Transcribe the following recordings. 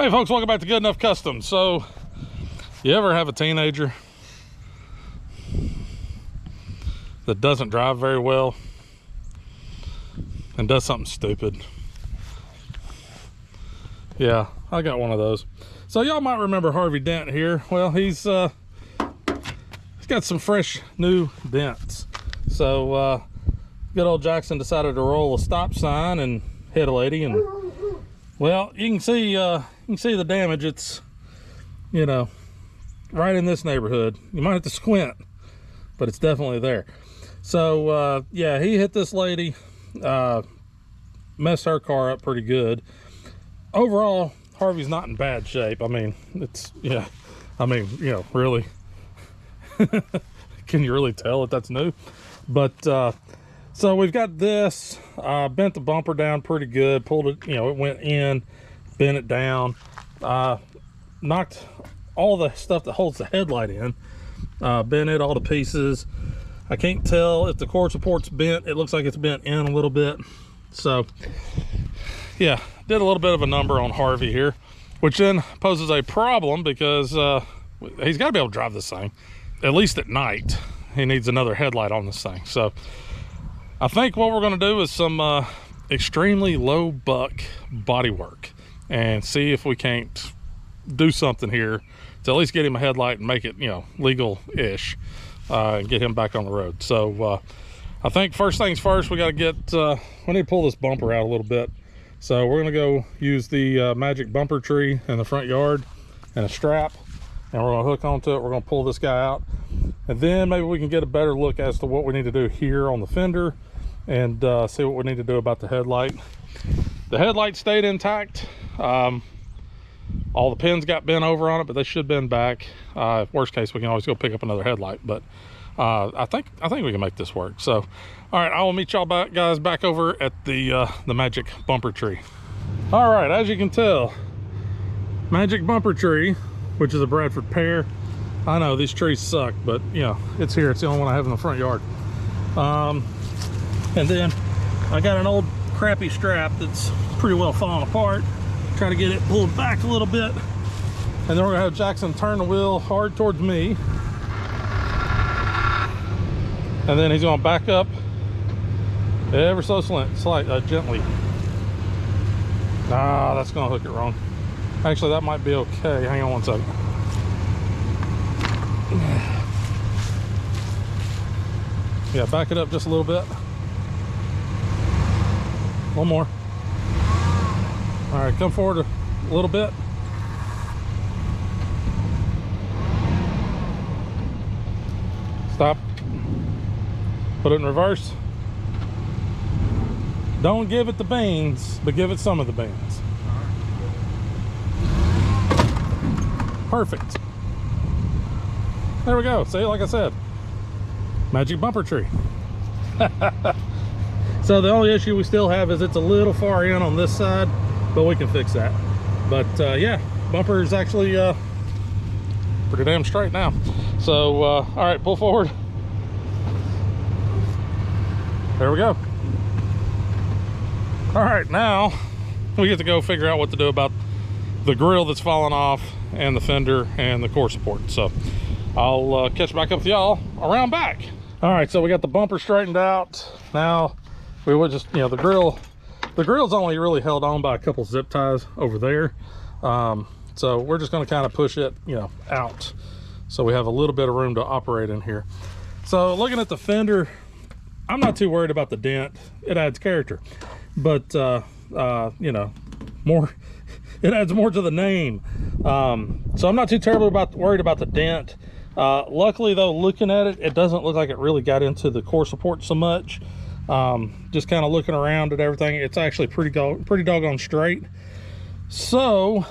Hey folks, welcome back to Good Enough Customs. So, you ever have a teenager that doesn't drive very well and does something stupid? Yeah, I got one of those. So y'all might remember Harvey Dent here. Well, he's got some fresh new dents. So good old Jackson decided to roll a stop sign and hit a lady, and well, you can see the damage. It's, you know, right in this neighborhood. You might have to squint, but it's definitely there. So yeah, he hit this lady, messed her car up pretty good. Overall, Harvey's not in bad shape. I mean, it's, yeah, I mean, you know, really, can you really tell that that's new? But so we've got this, bent the bumper down pretty good, pulled it, you know, it went in, bent it down, knocked all the stuff that holds the headlight in, bent it all to pieces. I can't tell if the core support's bent. It looks like it's bent in a little bit. So yeah, did a little bit of a number on Harvey here, which then poses a problem because he's got to be able to drive this thing, at least at night. He needs another headlight on this thing. So I think what we're going to do is some extremely low buck body work and see if we can't do something here to at least get him a headlight and make it, you know, legal-ish, and get him back on the road. So I think first things first, we got to get, we need to pull this bumper out a little bit. So we're going to go use the magic bumper tree in the front yard and a strap, and we're going to hook onto it. We're going to pull this guy out, and then maybe we can get a better look as to what we need to do here on the fender and see what we need to do about the headlight. The headlight stayed intact. All the pins got bent over on it, but they should bend back. Worst case, we can always go pick up another headlight, but I think we can make this work. So all right, I will meet y'all guys back over at the magic bumper tree. All right, as you can tell, magic bumper tree, which is a Bradford pear. I know these trees suck, but you know, it's here. It's the only one I have in the front yard. And then I got an old crappy strap that's pretty well falling apart. Try to get it pulled back a little bit, and then we're gonna have Jackson turn the wheel hard towards me, and then he's gonna back up ever so gently. Ah, that's gonna hook it wrong. Actually, that might be okay. Hang on one second. Yeah, back it up just a little bit. One more. All right, come forward a little bit. Stop. Put it in reverse. Don't give it the beans, but give it some of the beans. Perfect. There we go. See, like I said, magic bumper tree. So the only issue we still have is it's a little far in on this side, but we can fix that. But yeah, bumper is actually pretty damn straight now. So all right, pull forward. There we go. All right, now we get to go figure out what to do about the grill that's fallen off and the fender and the core support. So I'll catch back up with y'all around back. All right, so we got the bumper straightened out. Now we would just, you know, the grill's only really held on by a couple zip ties over there. So we're just going to kind of push it, you know, out, so we have a little bit of room to operate in here. So looking at the fender, I'm not too worried about the dent. It adds character, but you know, it adds more to the name. So I'm not too terribly worried about the dent. Luckily though, looking at it, it doesn't look like it really got into the core support so much. Just kind of looking around at everything, it's actually pretty doggone straight. So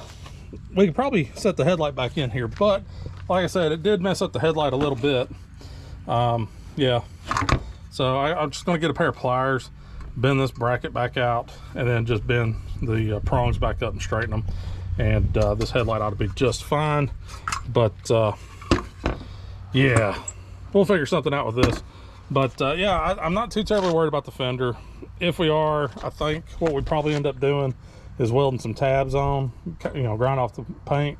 we could probably set the headlight back in here, but like I said, it did mess up the headlight a little bit. Yeah, so I'm just gonna get a pair of pliers, bend this bracket back out, and then just bend the prongs back up and straighten them, and this headlight ought to be just fine. But yeah, we'll figure something out with this. But yeah, I'm not too terribly worried about the fender. If we are, I think what we'd probably end up doing is welding some tabs on, you know, grind off the paint,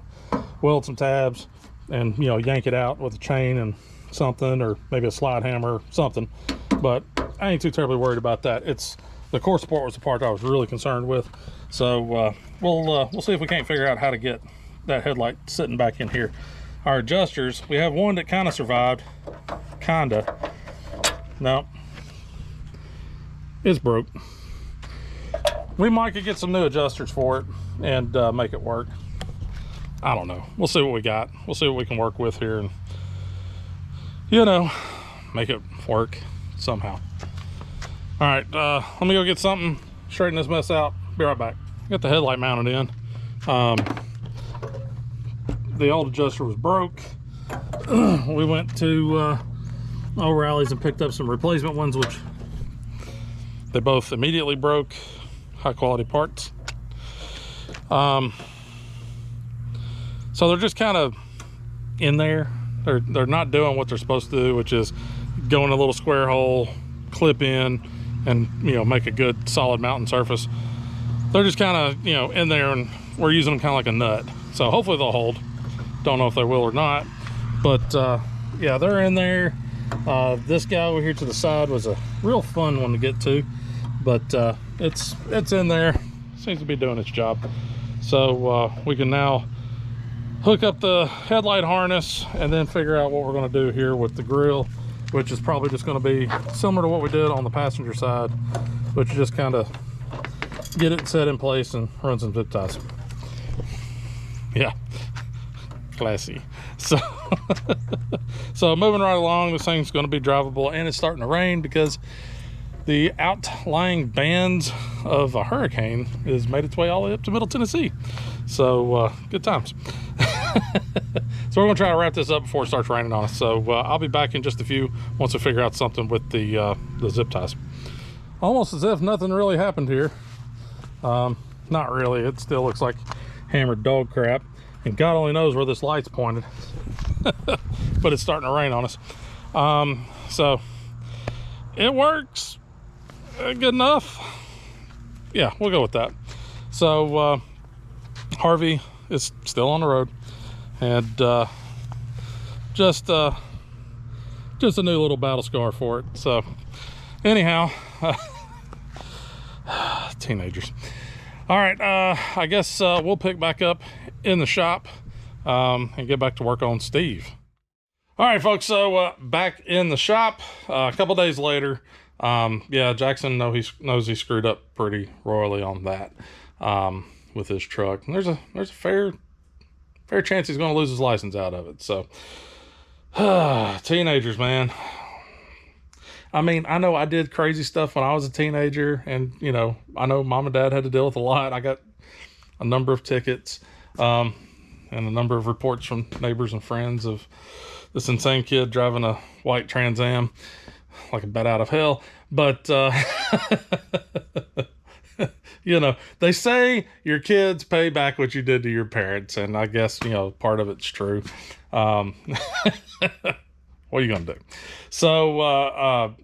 weld some tabs, and, you know, yank it out with a chain and something, or maybe a slide hammer or something. But I ain't too terribly worried about that. It's the core support was the part I was really concerned with. So we'll see if we can't figure out how to get that headlight sitting back in here. Our adjusters, we have one that kind of survived, no, it's broke. We might could get some new adjusters for it and make it work. I don't know. We'll see what we got. We'll see what we can work with here and, you know, make it work somehow. All right, let me go get something, straighten this mess out. Be right back. Got the headlight mounted in. The old adjuster was broke. We went to O'Reilly's and picked up some replacement ones, which they both immediately broke. High quality parts. So they're just kind of in there. They're not doing what they're supposed to do, which is go in a little square hole, clip in, and, you know, make a good solid mounting surface. They're just kind of, you know, in there, and we're using them kind of like a nut. So hopefully they'll hold. Don't know if they will or not, but yeah, they're in there. This guy over here to the side was a real fun one to get to, but it's in there. Seems to be doing its job. So we can now hook up the headlight harness and then figure out what we're going to do here with the grill, which is probably just going to be similar to what we did on the passenger side, which is just kind of get it set in place and run some zip ties. Yeah, classy. So so moving right along, this thing's going to be drivable, and it's starting to rain because the outlying bands of a hurricane has made its way all the way up to Middle Tennessee. So good times. So we're gonna try to wrap this up before it starts raining on us. So I'll be back in just a few once we figure out something with the zip ties. Almost as if nothing really happened here. Not really. It still looks like hammered dog crap, and God only knows where this light's pointed. But it's starting to rain on us. So it works good enough. Yeah, we'll go with that. So Harvey is still on the road, and just a new little battle scar for it. So anyhow, teenagers. All right, I guess we'll pick back up in the shop and get back to work on Steve. All right, folks, so back in the shop a couple days later. Yeah, Jackson knows he screwed up pretty royally on that with his truck. And there's a fair chance he's going to lose his license out of it. So teenagers, man. I mean, I know I did crazy stuff when I was a teenager, and, you know, I know mom and dad had to deal with a lot. I got a number of tickets and a number of reports from neighbors and friends of this insane kid driving a white Trans Am like a bat out of hell. But you know, they say your kids pay back what you did to your parents, and I guess, you know, part of it's true. What are you gonna do? So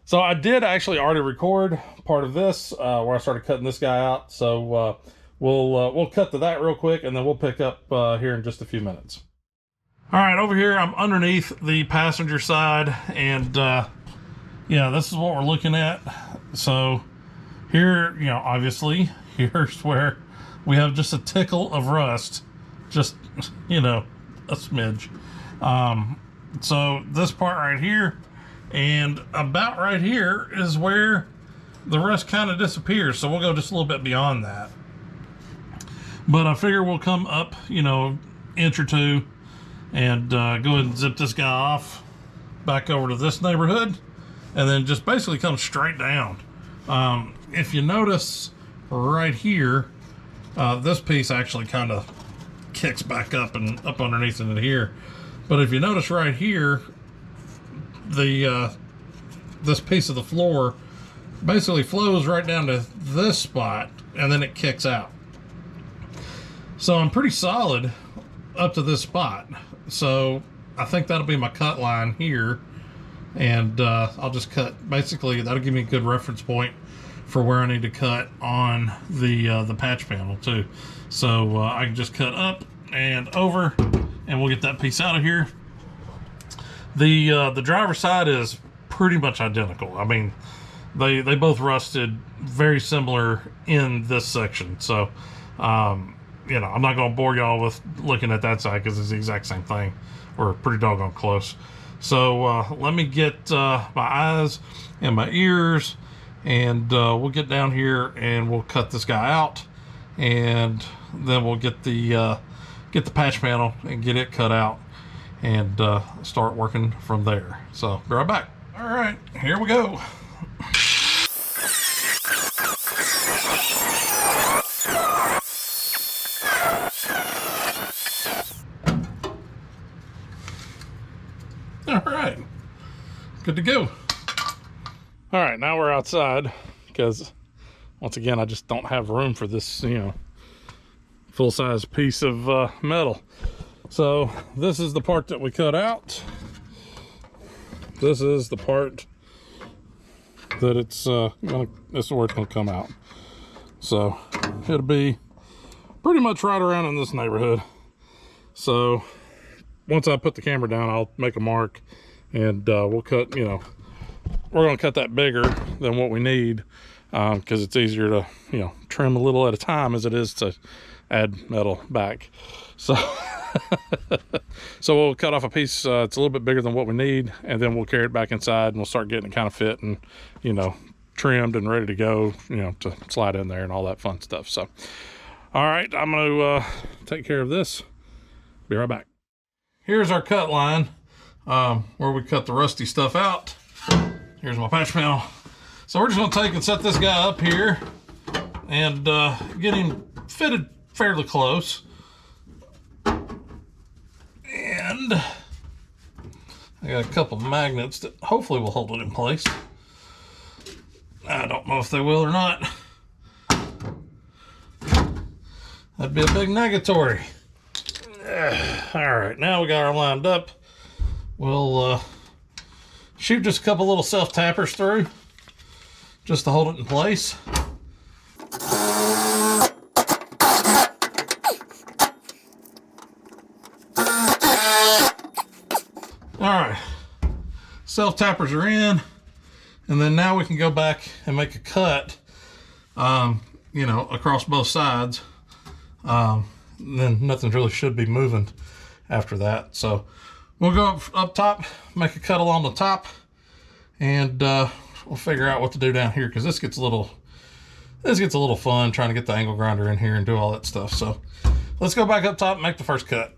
so I did actually already record part of this where I started cutting this guy out. So we'll cut to that real quick, and then we'll pick up here in just a few minutes. All right, over here I'm underneath the passenger side, and yeah, this is what we're looking at. So here, you know, obviously here's where we have just a tickle of rust, just, you know, a smidge. So this part right here and about right here is where the rust kind of disappears. So we'll go just a little bit beyond that, but I figure we'll come up, you know, inch or two, and go ahead and zip this guy off back over to this neighborhood, and then just basically come straight down. If you notice right here, this piece actually kind of kicks back up and up underneath into here. But if you notice right here, the this piece of the floor basically flows right down to this spot, and then it kicks out. So I'm pretty solid up to this spot. So I think that'll be my cut line here, and I'll just cut, basically that'll give me a good reference point for where I need to cut on the patch panel too. So I can just cut up and over, and we'll get that piece out of here. The driver's side is pretty much identical. I mean, they both rusted very similar in this section. So, you know, I'm not going to bore y'all with looking at that side because it's the exact same thing. We're pretty doggone close. So let me get my eyes and my ears, and we'll get down here and we'll cut this guy out, and then we'll get the patch panel and get it cut out, and start working from there. So be right back. All right, here we go. All right, good to go. All right, now we're outside because once again I just don't have room for this, you know, full-size piece of metal. So this is the part that we cut out. This is the part that it's this is where it's gonna come out. So it'll be pretty much right around in this neighborhood. So once I put the camera down, I'll make a mark, and we'll cut, you know, we're gonna cut that bigger than what we need, because it's easier to, you know, trim a little at a time as it is to add metal back. So so we'll cut off a piece it's a little bit bigger than what we need, and then we'll carry it back inside and we'll start getting it kind of fit and, you know, trimmed and ready to go, you know, to slide in there and all that fun stuff. So all right, I'm gonna take care of this. Be right back. Here's our cut line, where we cut the rusty stuff out. Here's my patch panel. So we're just gonna take and set this guy up here and get him fitted fairly close. And I got a couple magnets that hopefully will hold it in place. I don't know if they will or not. That'd be a big negatory. All right, now we got our lined up. We'll shoot just a couple little self tappers through just to hold it in place. All right, self tappers are in, and then now we can go back and make a cut, you know, across both sides. Then nothing really should be moving after that. So we'll go up top, make a cut along the top, and we'll figure out what to do down here, because this gets a little fun trying to get the angle grinder in here and do all that stuff. So let's go back up top and make the first cut.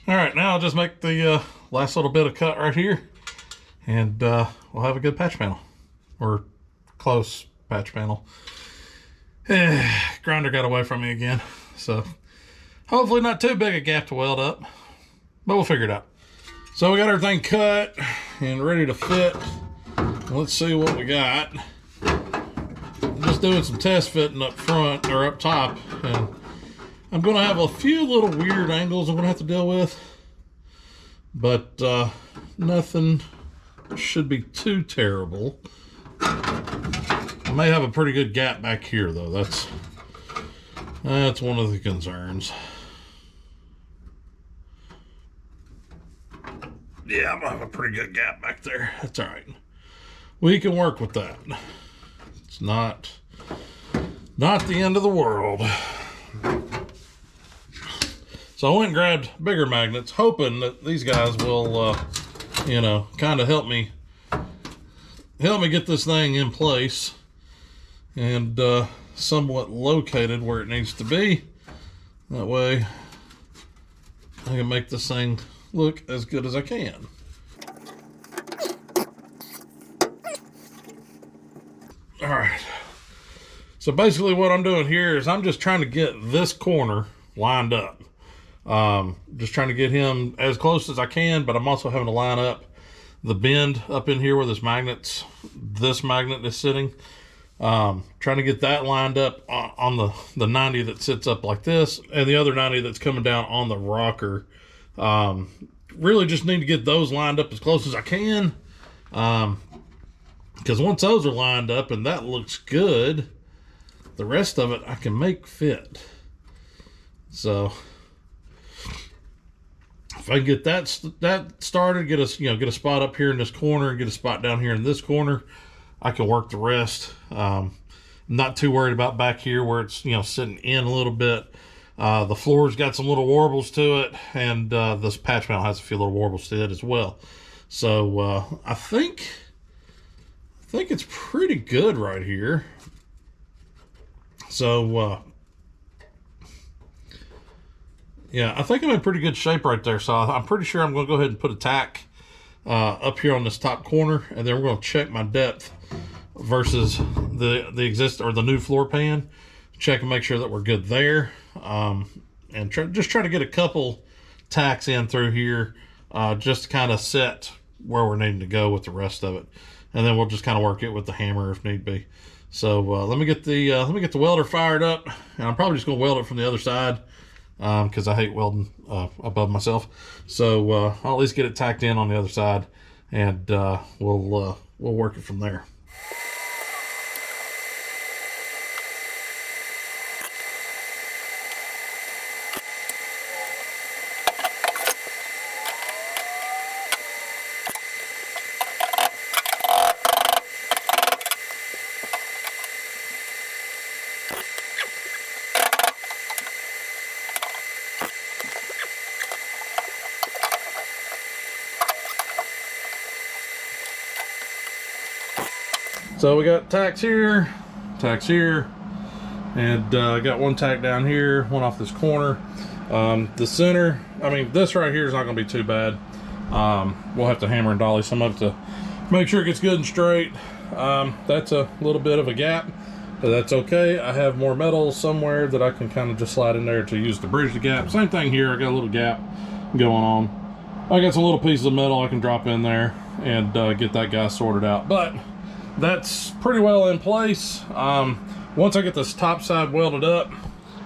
All right, now I'll just make the last little bit of cut right here, and we'll have a good patch panel, or close patch panel. Grinder got away from me again, so hopefully not too big a gap to weld up, but we'll figure it out. So we got everything cut and ready to fit. Let's see what we got. I'm just doing some test fitting up front, or up top, and I'm going to have a few little weird angles I'm going to have to deal with, but nothing should be too terrible. I may have a pretty good gap back here, though. That's one of the concerns. Yeah, I'm going to have a pretty good gap back there. That's all right. We can work with that. It's not the end of the world. So I went and grabbed bigger magnets, hoping that these guys will, you know, kind of help me get this thing in place and somewhat located where it needs to be. That way I can make this thing look as good as I can. All right. So basically what I'm doing here is I'm just trying to get this corner lined up. Just trying to get him as close as I can, but I'm also having to line up the bend up in here where this magnet is sitting. Trying to get that lined up on the 90 that sits up like this, and the other 90 that's coming down on the rocker. Really just need to get those lined up as close as I can. Because once those are lined up and that looks good, the rest of it I can make fit. So if I get that started, get a spot up here in this corner, get a spot down here in this corner, I can work the rest. Not too worried about back here where it's sitting in a little bit. The floor's got some little warbles to it, and this patch mount has a few little warbles to it as well. So I think it's pretty good right here. So yeah, I think I'm in pretty good shape right there. So I'm pretty sure I'm going to go ahead and put a tack up here on this top corner, and then we're going to check my depth versus the new floor pan. Check and make sure that we're good there, and just try to get a couple tacks in through here, just to kind of set where we're needing to go with the rest of it, and then we'll just kind of work it with the hammer if need be. So let me get the welder fired up, and I'm probably just going to weld it from the other side, because I hate welding above myself. So I'll at least get it tacked in on the other side, and we'll work it from there. So we got tacks here, and I got one tack down here, one off this corner. The center, this right here is not going to be too bad. We'll have to hammer and dolly some of it to make sure it gets good and straight. That's a little bit of a gap, but that's okay. I have more metal somewhere that I can kind of just slide in there to use to bridge the gap. Same thing here, I got a little gap going on. I got some little pieces of metal I can drop in there and get that guy sorted out. But that's pretty well in place. Once I get this top side welded up,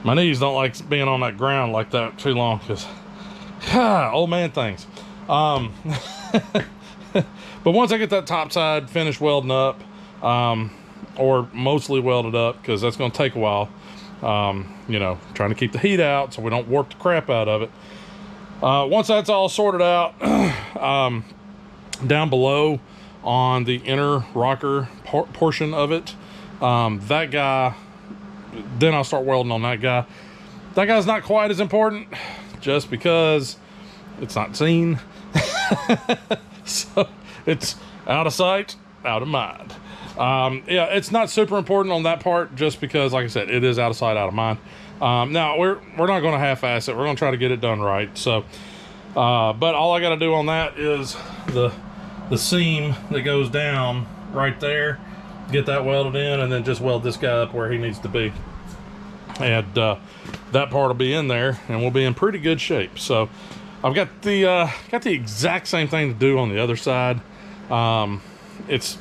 my knees don't like being on that ground like that too long, because old man things. But once I get that top side finished welding up, or mostly welded up, because that's going to take a while, trying to keep the heat out so we don't warp the crap out of it. Once that's all sorted out, down below on the inner rocker portion of it, that guy, then I'll start welding on that guy. That guy's not quite as important, just because it's not seen. So it's out of sight, out of mind. Yeah, it's not super important on that part, just because, like I said, it is out of sight, out of mind. Now we're not going to half-ass it. We're going to try to get it done right. So but all I got to do on that is the seam that goes down right there, get that welded in, and then just weld this guy up where he needs to be, and that part will be in there, and we'll be in pretty good shape. So I've got the exact same thing to do on the other side. It's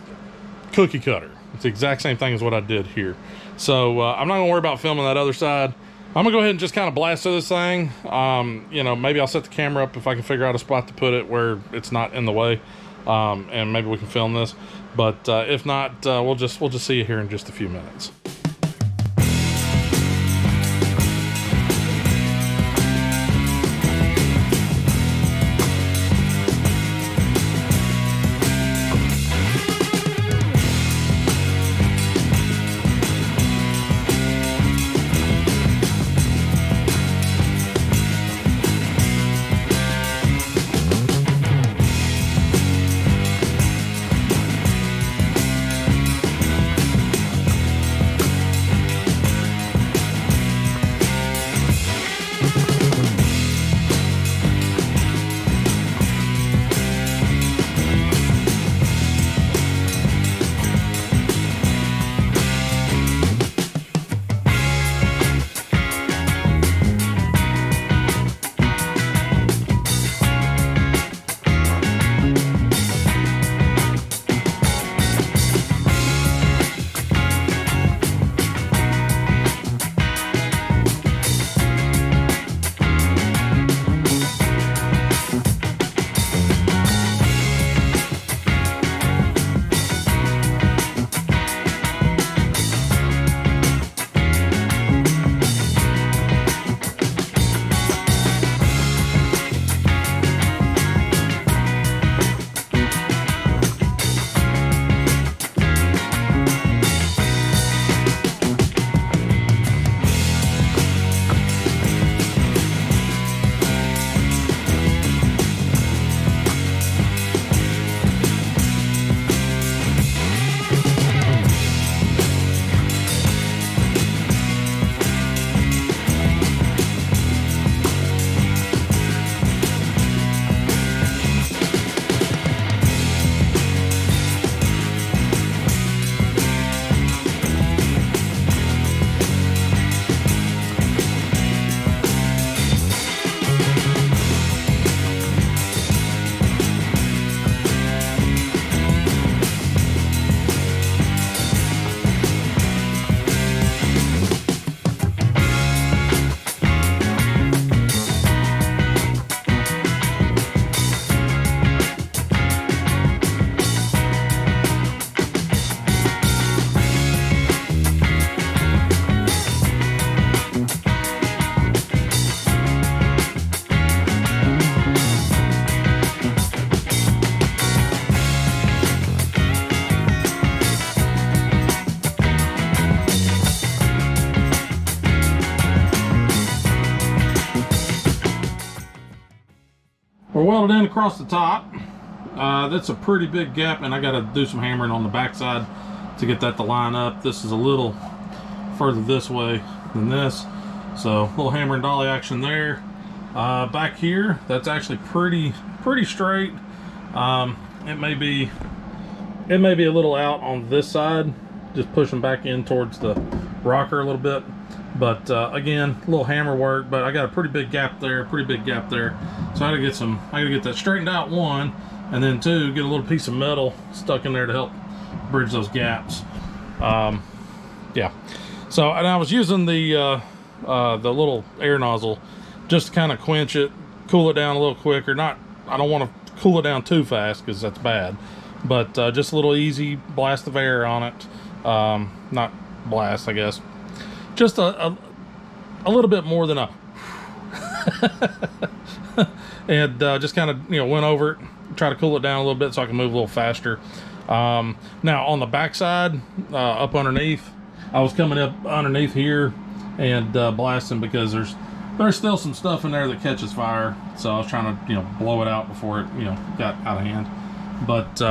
cookie cutter. It's the exact same thing as what I did here. So I'm not gonna worry about filming that other side. I'm gonna go ahead and just kind of blast through this thing. Maybe I'll set the camera up if I can figure out a spot to put it where it's not in the way. And maybe we can film this, but if not, we'll just see you here in just a few minutes. welded in across the top. That's a pretty big gap, and I got to do some hammering on the backside to get that to line up. This is a little further this way than this, so a little hammer and dolly action there. Back here, that's actually pretty straight. It may be a little out on this side, just pushing back in towards the rocker a little bit. But again, a little hammer work, but I got a pretty big gap there, so I gotta get that straightened out, one, and then two, get a little piece of metal stuck in there to help bridge those gaps. Yeah. So, and I was using the little air nozzle just to kind of quench it, cool it down a little quicker. I don't want to cool it down too fast because that's bad, but just a little easy blast of air on it. Not blast, I guess. Just a little bit more than a and just kind of, went over it, try to cool it down a little bit so I can move a little faster. Now on the backside, up underneath, I was coming up underneath here and blasting because there's still some stuff in there that catches fire, so I was trying to blow it out before it got out of hand. But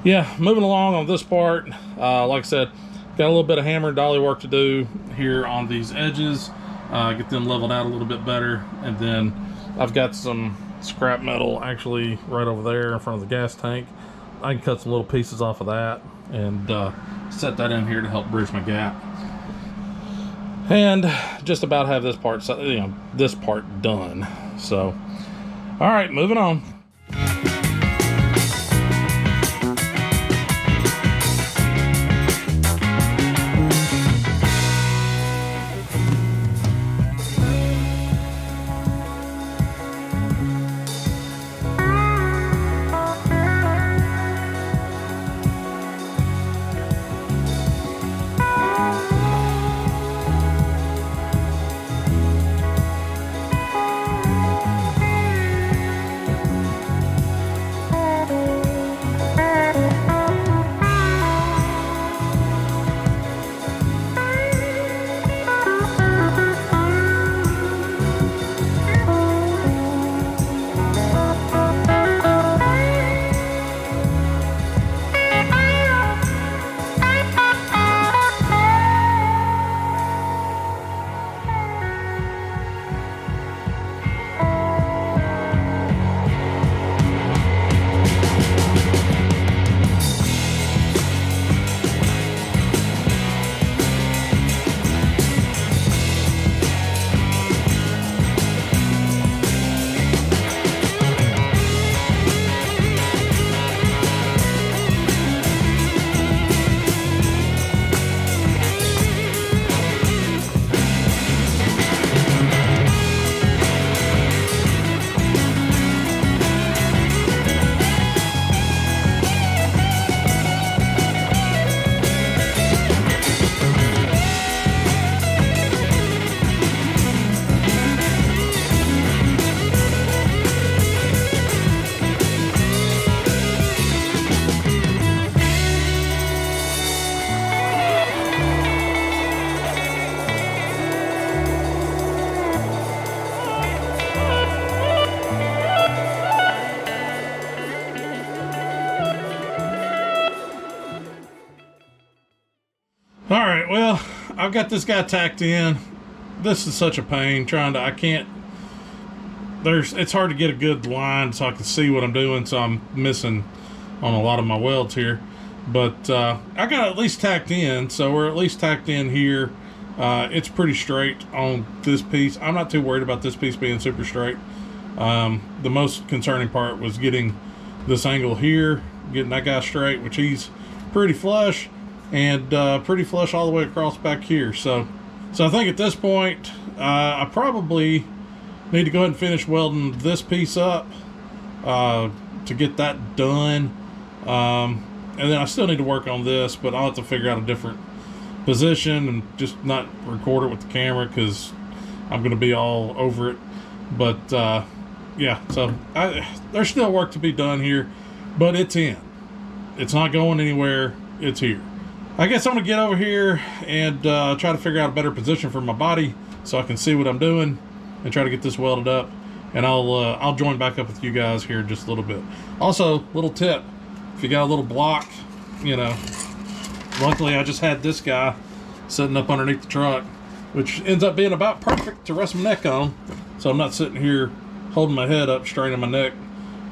yeah, moving along on this part, like I said, got a little bit of hammer and dolly work to do here on these edges, get them leveled out a little bit better. And then I've got some scrap metal actually right over there in front of the gas tank. I can cut some little pieces off of that and set that in here to help bridge my gap. And just about have this part done. So, all right, moving on. All right, well, I've got this guy tacked in. This is such a pain it's hard to get a good line so I can see what I'm doing, so I'm missing on a lot of my welds here. But I got at least tacked in, so we're at least tacked in here. It's pretty straight on this piece. I'm not too worried about this piece being super straight. The most concerning part was getting this angle here, getting that guy straight, which he's pretty flush, and pretty flush all the way across back here. So I think at this point, I probably need to go ahead and finish welding this piece up to get that done. And then I still need to work on this, but I'll have to figure out a different position and just not record it with the camera because I'm going to be all over it. But yeah, so there's still work to be done here, but it's in. It's not going anywhere. It's here. I guess I'm going to get over here and try to figure out a better position for my body so I can see what I'm doing and try to get this welded up. and I'll join back up with you guys here in just a little bit. Also, little tip, if you got a little block, you know, luckily I just had this guy sitting up underneath the truck, which ends up being about perfect to rest my neck on, so I'm not sitting here holding my head up, straining my neck,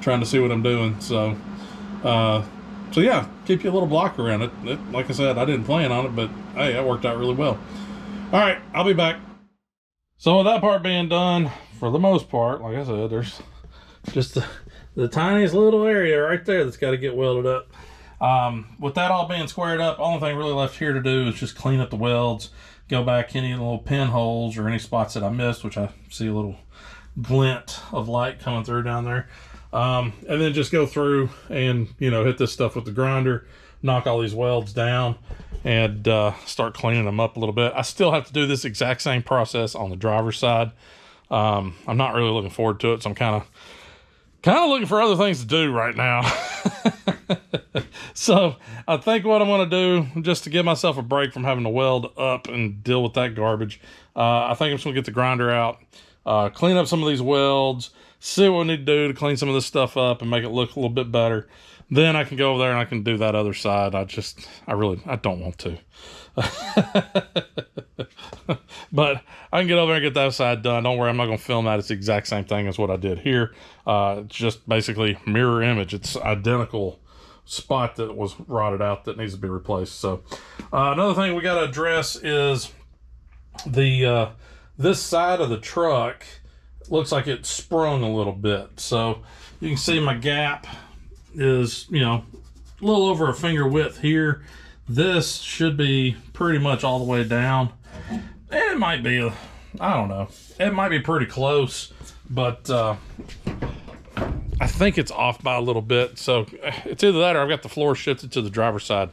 trying to see what I'm doing. So yeah, keep you a little block around it. Like I said, I didn't plan on it, but hey, it worked out really well. All right, I'll be back. So with that part being done, for the most part, like I said, there's just the tiniest little area right there that's got to get welded up. With that all being squared up, only thing really left here to do is just clean up the welds, go back any little pinholes or any spots that I missed, which I see a little glint of light coming through down there. And then just go through and, you know, hit this stuff with the grinder, knock all these welds down, and start cleaning them up a little bit. I still have to do this exact same process on the driver's side. I'm not really looking forward to it, so I'm kind of looking for other things to do right now. So I think what I'm going to do, just to give myself a break from having to weld up and deal with that garbage, I think I'm just going to get the grinder out, clean up some of these welds, see what we need to do to clean some of this stuff up and make it look a little bit better. Then I can go over there and I can do that other side. I don't want to. But I can get over there and get that side done. Don't worry, I'm not going to film that. It's the exact same thing as what I did here. It's just basically mirror image. It's identical spot that was rotted out that needs to be replaced. So another thing we got to address is the this side of the truck looks like it sprung a little bit. So you can see my gap is, you know, a little over a finger width here. This should be pretty much all the way down. It might be, I don't know, it might be pretty close, but I think it's off by a little bit. So it's either that or I've got the floor shifted to the driver's side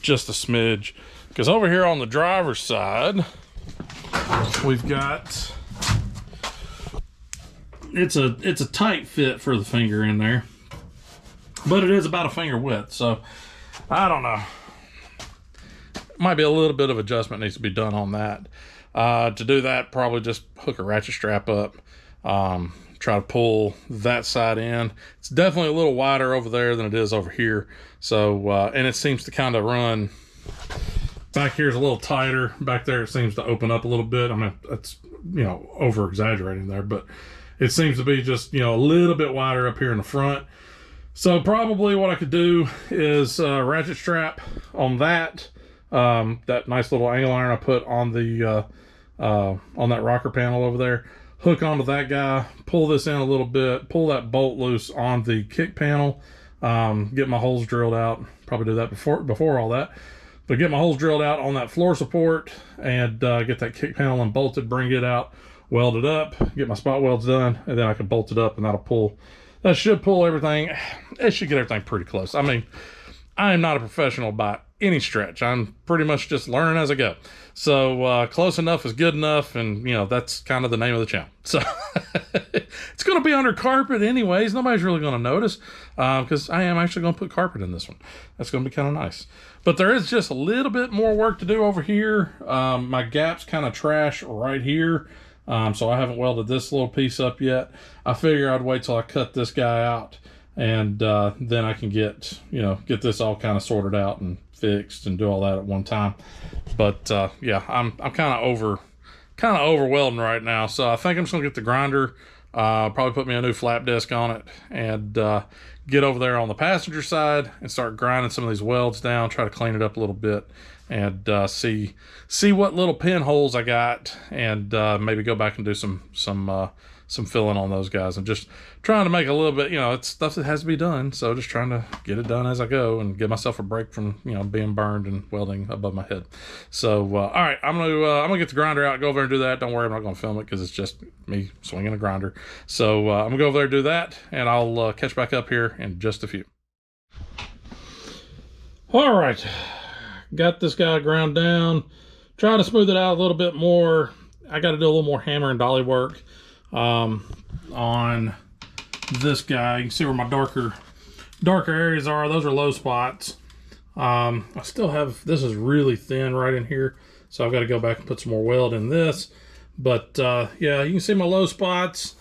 just a smidge, because over here on the driver's side we've got, it's a tight fit for the finger in there, but it is about a finger width. So I don't know, might be a little bit of adjustment needs to be done on that. To do that, probably just hook a ratchet strap up, try to pull that side in. It's definitely a little wider over there than it is over here. So and it seems to kind of run back here is a little tighter. Back there it seems to open up a little bit. I mean, that's, you know, over exaggerating there, but it seems to be just, you know, a little bit wider up here in the front. So probably what I could do is ratchet strap on that nice little angle iron I put on the on that rocker panel over there, hook onto that guy, pull this in a little bit, pull that bolt loose on the kick panel, get my holes drilled out. Probably do that before all that, but get my holes drilled out on that floor support and get that kick panel unbolted, bring it out, weld it up, get my spot welds done, and then I can bolt it up, and that should pull everything. It should get everything pretty close. I mean, I am not a professional by any stretch. I'm pretty much just learning as I go. So close enough is good enough, and, you know, that's kind of the name of the channel. So it's going to be under carpet anyways. Nobody's really going to notice, because I am actually going to put carpet in this one. That's going to be kind of nice. But there is just a little bit more work to do over here. My gap's kind of trash right here. So I haven't welded this little piece up yet. I figure I'd wait till I cut this guy out, and then I can get this all kind of sorted out and fixed and do all that at one time. But yeah, I'm kind of over welding right now. So I think I'm just gonna get the grinder, probably put me a new flap disc on it, and get over there on the passenger side and start grinding some of these welds down, try to clean it up a little bit, and see what little pinholes I got, and maybe go back and do some filling on those guys, and just trying to make a little bit, you know, it's stuff that has to be done. So just trying to get it done as I go and give myself a break from, you know, being burned and welding above my head. So all right, I'm gonna get the grinder out, go over there and do that. Don't worry, I'm not gonna film it because it's just me swinging a grinder. So I'm gonna go over there and do that, and I'll catch back up here in just a few. All right, got this guy ground down, try to smooth it out a little bit more. I got to do a little more hammer and dolly work on this guy. You can see where my darker areas are. Those are low spots. I still have, this is really thin right in here, so I've got to go back and put some more weld in this. But yeah, you can see my low spots.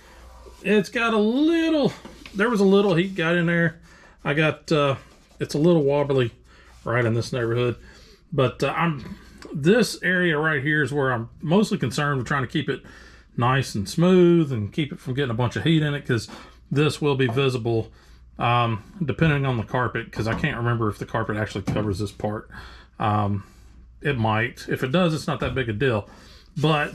It's got a little, there was a little heat got in there. I got, it's a little wobbly right in this neighborhood. But this area right here is where I'm mostly concerned with trying to keep it nice and smooth and keep it from getting a bunch of heat in it, because this will be visible depending on the carpet, because I can't remember if the carpet actually covers this part. It might. If it does, it's not that big a deal. But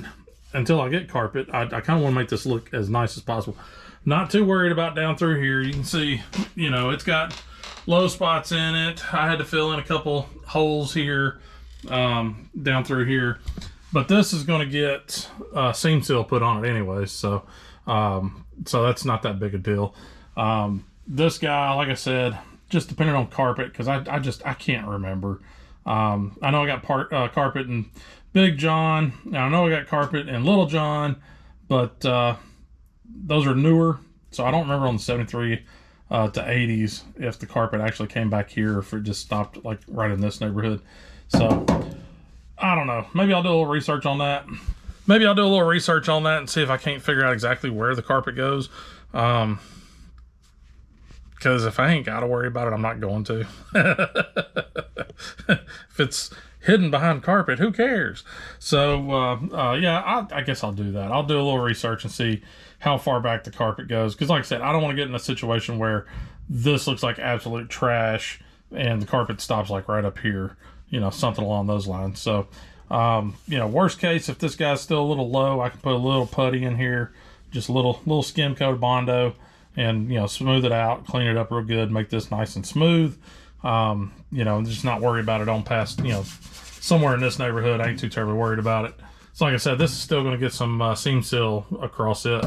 until I get carpet, I kind of want to make this look as nice as possible. Not too worried about down through here. You can see, you know, it's got low spots in it. I had to fill in a couple holes here down through here. But this is going to get seam seal put on it anyway, so that's not that big a deal. This guy, like I said, just depending on carpet, because I can't remember. I know I got carpet in Big John. Now I know I got carpet in Little John, but those are newer, so I don't remember on the 73 to 80s if the carpet actually came back here, or if it just stopped like right in this neighborhood. So I don't know. Maybe I'll do a little research on that. Maybe I'll do a little research on that and see if I can't figure out exactly where the carpet goes. Because if I ain't got to worry about it, I'm not going to. If it's hidden behind carpet, who cares? So, yeah, I guess I'll do that. I'll do a little research and see how far back the carpet goes. Because like I said, I don't want to get in a situation where this looks like absolute trash and the carpet stops like right up here. You know, something along those lines. So, you know, worst case, if this guy's still a little low, I can put a little putty in here, just a little skim coat of Bondo, and, you know, smooth it out, clean it up real good, make this nice and smooth. You know, just not worry about it on past, you know, somewhere in this neighborhood. I ain't too terribly worried about it. So like I said, this is still going to get some seam seal across it,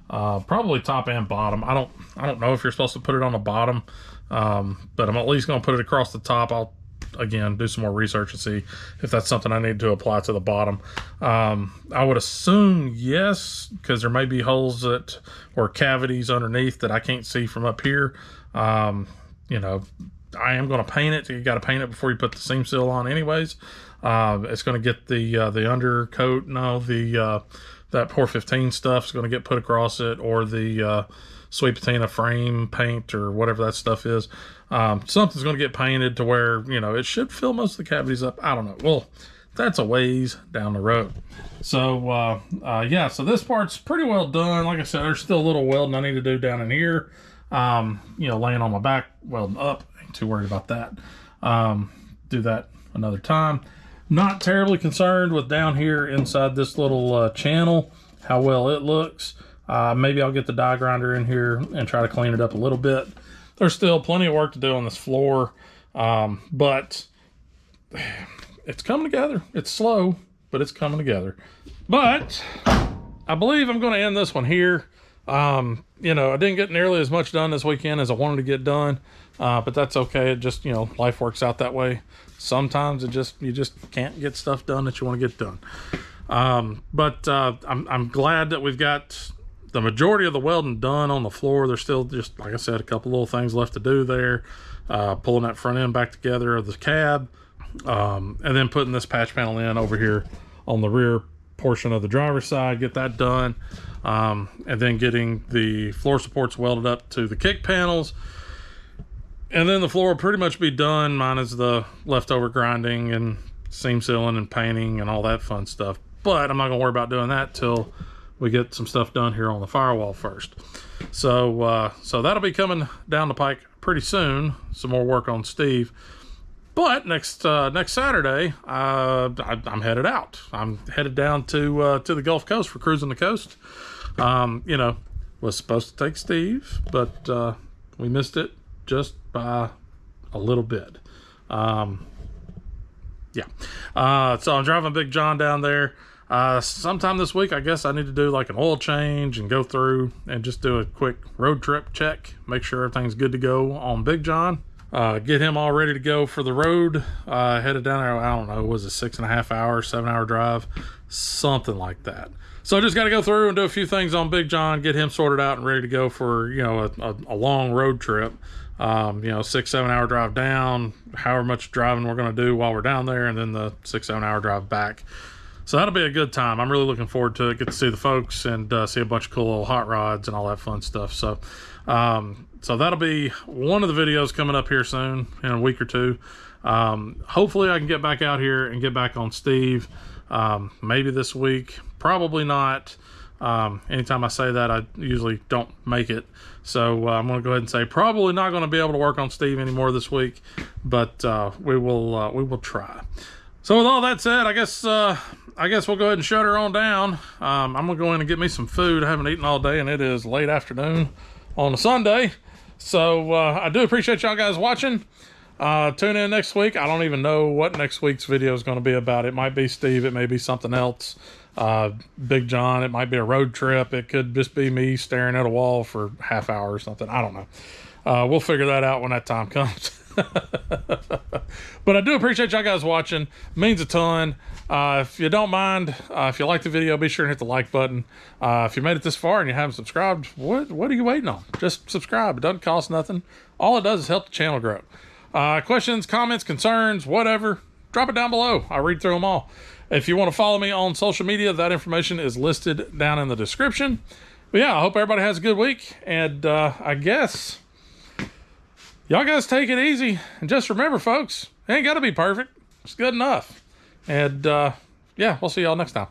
probably top and bottom. I don't know if you're supposed to put it on the bottom, but I'm at least going to put it across the top. I'll again do some more research and see if that's something I need to apply to the bottom. I would assume yes, because there may be holes that or cavities underneath that I can't see from up here. You know, I am going to paint it. You got to paint it before you put the seam seal on anyways. It's going to get the undercoat, that 415 stuff is going to get put across it, or the Sweet Patina frame paint, or whatever that stuff is. Something's going to get painted to where, you know, it should fill most of the cavities up. I don't know. Well, that's a ways down the road. So, yeah, so this part's pretty well done. Like I said, there's still a little welding I need to do down in here. You know, laying on my back, welding up. Ain't too worried about that. Do that another time. Not terribly concerned with down here inside this little channel, how well it looks. Maybe I'll get the die grinder in here and try to clean it up a little bit. There's still plenty of work to do on this floor, but it's coming together. It's slow, but it's coming together. But I believe I'm going to end this one here. You know, I didn't get nearly as much done this weekend as I wanted to get done, but that's okay. It just, you know, life works out that way. Sometimes you just can't get stuff done that you want to get done. But I'm glad that we've got the majority of the welding done on the floor. There's still just, like I said, a couple little things left to do there. Pulling that front end back together of the cab, and then putting this patch panel in over here on the rear portion of the driver's side, get that done. And then getting the floor supports welded up to the kick panels. And then the floor will pretty much be done, minus the leftover grinding and seam sealing and painting and all that fun stuff. But I'm not going to worry about doing that till we get some stuff done here on the firewall first. So that'll be coming down the pike pretty soon. Some more work on Steve. But next Saturday, I'm headed out. I'm headed down to the Gulf Coast for cruising the coast. You know, was supposed to take Steve, but we missed it just by a little bit. Yeah. So I'm driving Big John down there. Sometime this week, I guess I need to do like an oil change and go through and just do a quick road trip check. Make sure everything's good to go on Big John. Get him all ready to go for the road. Headed down there, I don't know, was it 6.5 hours, 7-hour drive? Something like that. So I just got to go through and do a few things on Big John, get him sorted out and ready to go for, you know, a long road trip. You know, 6-7 hour drive down, however much driving we're going to do while we're down there, and then the 6-7 hour drive back. So that'll be a good time. I'm really looking forward to it. Get to see the folks and see a bunch of cool little hot rods and all that fun stuff. So, so that'll be one of the videos coming up here soon in a week or two. Hopefully I can get back out here and get back on Steve. Maybe this week, probably not. Anytime I say that, I usually don't make it. So I'm going to go ahead and say probably not going to be able to work on Steve anymore this week, but we will try. So with all that said, I guess we'll go ahead and shut her on down. I'm going to go in and get me some food. I haven't eaten all day, and it is late afternoon on a Sunday. So I do appreciate y'all guys watching. Tune in next week. I don't even know what next week's video is going to be about. It might be Steve. It may be something else. Big John. It might be a road trip. It could just be me staring at a wall for half hour or something. I don't know. We'll figure that out when that time comes. But I do appreciate y'all guys watching. Means a ton. If you don't mind, if you like the video, be sure and hit the like button. If you made it this far and you haven't subscribed, what are you waiting on? Just subscribe. It doesn't cost nothing. All it does is help the channel grow. Questions, comments, concerns, whatever, drop it down below. I read through them all. If you want to follow me on social media, that information is listed down in the description. But yeah, I hope everybody has a good week. And I guess y'all guys take it easy. And just remember, folks, it ain't got to be perfect. It's good enough. And yeah, we'll see y'all next time.